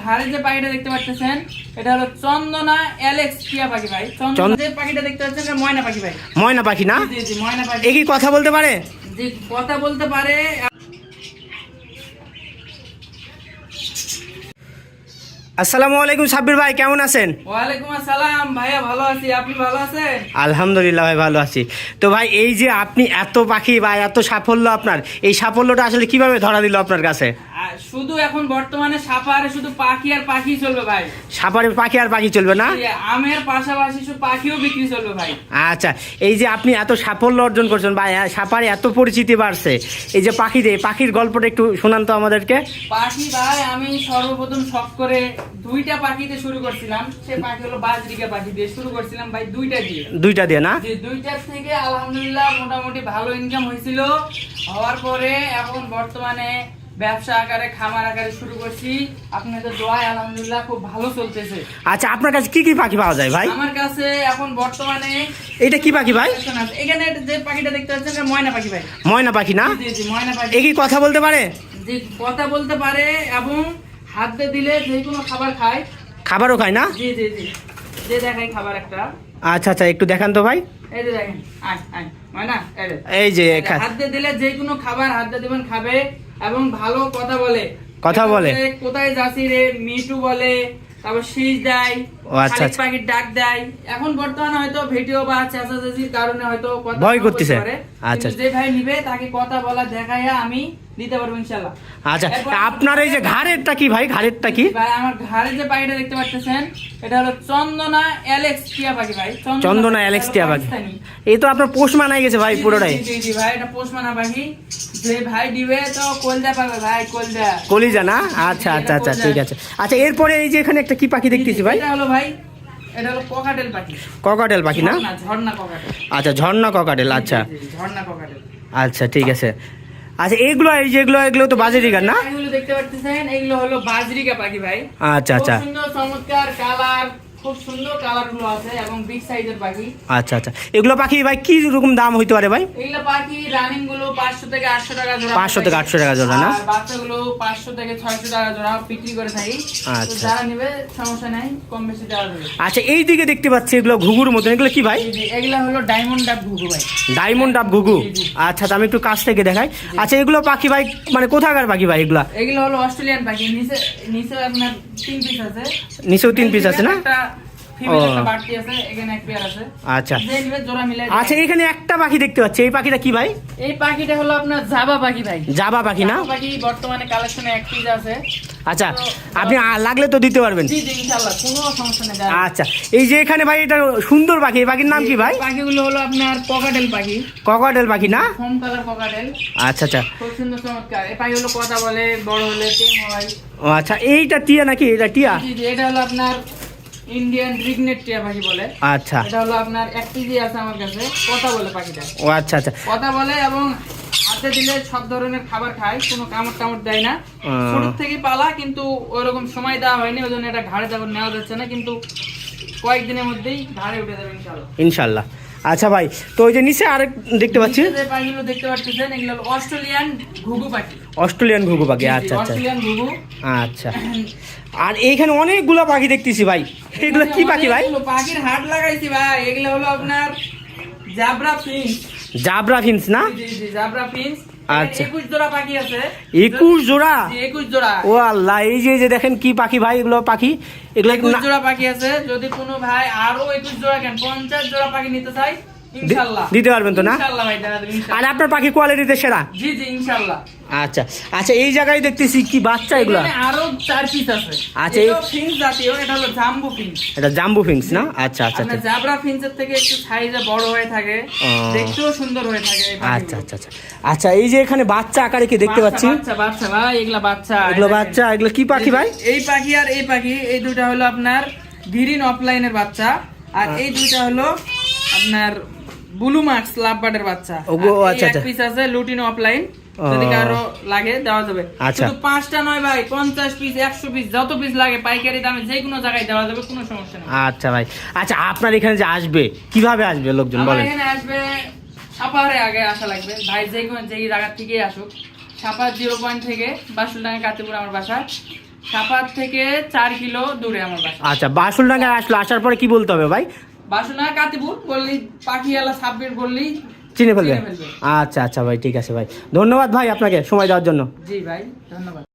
ঘাড়ে যে পাখিটা দেখতে পাচ্ছেন এটা হলো চন্দনা অ্যালেক্স টিয়া পাখি ভাই। চন্দনা যে পাখিটা দেখতে পাচ্ছেন এটা ময়না পাখি ভাই। ময়না পাখি না? জি জি ময়না পাখি। এ কি কথা বলতে পারে? জি কথা বলতে পারে। আসসালামু আলাইকুম সাব্বির ভাই, কেমন আছেন? ওয়ালাইকুম আসসালাম ভাইয়া, ভালো আছি, আপনি ভালো আছেন? আলহামদুলিল্লাহ ভাই, ভালো আছি। তো ভাই এই যে আপনি এত পাখি বা এত সাফল্য, আপনার এই সাফল্যটা আসলে কিভাবে ধরা দিল আপনার কাছে? শুধু এখন বর্তমানে সাপারে শুধু পাখি আর পাখি চলবে ভাই। সাপারে পাখি আর পাখি চলবে না? আমের পাশাপাশি শুধু পাখিও বিক্রি চলবে ভাই। আচ্ছা, এই যে আপনি এত সাফল্য অর্জন করছেন ভাই, সাপারে এত পরিচিতি বাড়ছে, এই যে পাখির গল্পটা একটু শোনান তো আমাদেরকে। পাখি ভাই আমি সর্বপ্রথম শখ করে দুইটা পাখিতে শুরু করছিলাম। সে পাখি হলো বাজরিকা পাখি দিয়ে শুরু করছিলাম ভাই, দুইটা দিয়ে না? যে দুইটার থেকে আলহামদুলিল্লাহ মোটামুটি ভালো ইনকাম হয়েছিল। হওয়ার পরে এখন বর্তমানে ব্যবসা আকারে খামার আকারে শুরু করছি। আপনাদের দোয়ায় আলহামদুলিল্লাহ খুব ভালো চলতেছে। আচ্ছা, আপনার কাছে কি কি পাখি পাওয়া যায় ভাই? আমার কাছে এখন বর্তমানে এটা কি পাখি ভাই? এখানে যে পাখিটা দেখতে পাচ্ছেন এটা ময়না পাখি ভাই। ময়না পাখি না? জি জি ময়না পাখি। এ কি কথা বলতে পারে? জি কথা বলতে পারে এবং হাত দিয়ে দিলে যে কোনো খাবার খায়। খাবারও খায় না? জি জি জি যে দেখাই খাবার একটা। আচ্ছা আচ্ছা, একটু দেখান তো ভাই। এই যে দেখেন, আয় আয় ময়না, এই যে হাত দিয়ে দিলে যে কোনো খাবার হাত দিয়ে দিবেন খাবে এবং ভালো কথা বলে। কোথায় যাচ্ছি রে মিটু বলে, তারপর শীষ দেয়, পাখির ডাক দেয়। এখন বর্তমানে হয়তো ভিডিও বা চেঁচাচেঁচির কারণে হয়তো কথা ভয় করতেছে। আচ্ছা, যে ভাই নিবে তাকে কথা বলা দেখাইয়া আমি দিতে পারবো ইনশাআল্লাহ। আচ্ছা, আপনার এই যে ঘাড়েরটা কি ভাই? ঘাড়েরটা কি ভাই? আমার ঘাড়ে যে পাখিটা দেখতে পাচ্ছেন এটা হলো চন্দনা অ্যালেক্স টিয়া পাখি ভাই। চন্দনা অ্যালেক্স টিয়া পাখি, এই তো আপনার পোষ মানাই গেছে ভাই পুরোটাই। জি জি ভাই, এটা পোষ মানা পাখি। যে ভাই দিবে তো কলজা পাবে ভাই, কলিজা না? আচ্ছা আচ্ছা আচ্ছা, ঠিক আছে। আচ্ছা, এরপরে এই যে এখানে একটা কি পাখি দেখতেছি ভাই? এটা হলো ভাই, এটা হলো ককাটেল পাখি। ককাটেল পাখি না? ঝর্ণা ককাটেল। আচ্ছা, ঝর্ণা ককাটেল। আচ্ছা ঝর্ণা ককাটেল। আচ্ছা, ঠিক আছে। আচ্ছা, এগুলো তো বাজরিকা না? এগুলো দেখতে পাচ্ছেন এগুলো হলো বাজরিকা পাখি ভাই। আচ্ছা আচ্ছা, খুব সুন্দর চমৎকার কালার, খুব সুন্দর কালার গুলো আছে এবং বিগ সাইজের পাখি। আচ্ছা আচ্ছা, এগুলো পাখি ভাই কি রকম দাম হইতে পারে ভাই? এগুলো পাখি রানিং গুলো 500 থেকে 800 টাকা জোড়া। 500 থেকে 800 টাকা জোড়া না? আর বাচ্চাগুলো 500 থেকে 600 টাকা জোড়া বিক্রি করে থাকি। তো যারা নেবে সমস্যা নাই, কম বেশি দেওয়া যাবে। আচ্ছা, এই দিকে দেখতে পাচ্ছি এগুলো ঘুঘুর মতন, এগুলো কি ভাই? এগুলো হলো ডায়মন্ড ডাব ঘুঘু ভাই। ডায়মন্ড ডাব ঘুঘু। আচ্ছা, আমি একটু কাছ থেকে দেখাই। আচ্ছা, এগুলো পাখি ভাই মানে কোথাকার পাখি ভাই এগুলা? এগুলো হলো অস্ট্রেলিয়ান পাখি। নিচে আপনার 3 পিস আছে। নিচেও 3 পিস আছে না? আচ্ছা আচ্ছা, এখানে একটা পাখি দেখতে পাচ্ছি, এই পাখিটা কি ভাই? এই পাখিটা হলো আপনার জাবা পাখি ভাই। জাবা পাখি না? পাখি বর্তমানে কালেকশনে এক পিস আছে। আচ্ছা, আপনি লাগলে তো দিতে পারবেন? জি জি ইনশাআল্লাহ, কোনো সমস্যা নেই। আচ্ছা, এই যে এখানে ভাই এটা সুন্দর পাখি, এই পাখির নাম কি ভাই? পাখিগুলো হলো আপনার ককাটেল পাখি। ককাটেল পাখি না? Foam colour cockatiel. আচ্ছা আচ্ছা, খুব সুন্দর চমৎকার। এই পাখি হলো কথা বলে, বড় হলে টেম হয়। ও আচ্ছা, এইটা টিয়া নাকি? এটা টিয়া? জি জি, এটা হলো আপনার ইন্ডিয়ান রিগনেট টিয়া পাখি বলে। আচ্ছা, এটা হলো আপনার এক কেজি আছে আমার কাছে, কথা বলে পাখিটা। ও আচ্ছা আচ্ছা, কথা বলে এবং হাতে দিলে সব ধরনের খাবার খায়, কোনো কামড় দেয় না। ছোট থেকে পালা, কিন্তু ওইরকম সময় দেওয়া হয়নি, ওই জন্য এটা ঘাড়ে তেমন নেওয়া যাচ্ছে না, কিন্তু কয়েকদিনের মধ্যেই ঘাড়ে উঠে যাবে ইনশাআল্লাহ। ইনশাআল্লাহ। আচ্ছা ভাই, তো ওই যে নিচে আরেক দেখতে পাচ্ছি, যে পাখিগুলো দেখতে পাচ্ছেন এগুলো অস্ট্রেলিয়ান ঘুঘু পাখি। অস্ট্রেলিয়ান ঘুঘু পাখি। আচ্ছা আচ্ছা, অস্ট্রেলিয়ান ঘুঘু। আচ্ছা, আর এইখানে অনেকগুলো পাখি দেখতেছি ভাই, এগুলো কি পাখি ভাই? পাখির হাট লাগাইছি ভাই। এগুলো হলো আপনার জাবরা ফিন্স। জাবরা ফিন্স না? জি জি জাবরা ফিন্স। আচ্ছা, 21 জোড়া পাখি আছে। 21 জোড়া? 21 জোড়া। ও আল্লাহ, এই যে দেখেন কি পাখি ভাই, এগুলো পাখি, এগুলো 21 জোড়া পাখি আছে। যদি কোনো ভাই আরো 21 জোড়া কেন 50 জোড়া পাখি নিতে চাই ইনশাআল্লাহ দিতে পারবেন তো না? ইনশাআল্লাহ ভাই, দাদা ইনশাআল্লাহ। আর আপনার পাখি কোয়ালিটিতে সেরা? জি জি ইনশাআল্লাহ। আচ্ছা আচ্ছা, এই জায়গায় দেখতেছি কি বাচ্চা এগুলো? এখানে আরো 4 পিস আছে। আচ্ছা, এটা ফিন্স জাতীয়, এটা হলো জাম্বো ফিন্স। এটা জাম্বো ফিন্স না? আচ্ছা আচ্ছা আপনার জাবরা ফিন্সের থেকে একটু সাইজে বড় হয়ে থাকে, দেখতেও সুন্দর হয়ে থাকে এই পাখিগুলো। আচ্ছা আচ্ছা আচ্ছা, আচ্ছা, এই যে এখানে বাচ্চা আকারে কি দেখতে পাচ্ছি? বাচ্চা ভাই, এগুলা বাচ্চা। এগুলো কি পাখি ভাই? এই পাখি আর এই পাখি, এই দুটো হলো আপনার গ্রিন অফলাইনের বাচ্চা, আর এই দুইটা হলো আপনার ব্লু মার্কস লাভবার্ডের বাচ্চা। আচ্ছা আচ্ছা, এক পিস আছে লুটিন অফলাইন, যদি কারো লাগে দেওয়া যাবে। শুধু 5টা নয় ভাই, 50 পিস 100 পিস যত পিস লাগে পাইকারি দামে যে কোনো জায়গায় দেওয়া যাবে, কোনো সমস্যা নেই। আচ্ছা ভাই, আচ্ছা, আপনার এখানে যে আসবে কিভাবে আসবে লোকজন বলেন? এখানে আসবে সাপাহারে আগে আসা লাগবে ভাই, যে কোনো জায়গা থেকে আসুক। সাপাহার 0 পয়েন্ট থেকে বাসুলডাঙ্গা কাতিপুর আমার বাসা। সাপার থেকে 4 কিলো দূরে আমার বাসা। আচ্ছা, বাসুলডাঙ্গায় আসলো, আসার পরে কি বলতে হবে ভাই? বাসনা কাতিপুর বললি, পাখিওয়ালা সাব্বির বললি চিনে ফেলবে। আচ্ছা আচ্ছা ভাই, ঠিক আছে ভাই, ধন্যবাদ ভাই আপনাকে সময় দেওয়ার জন্য। জি ভাই, ধন্যবাদ।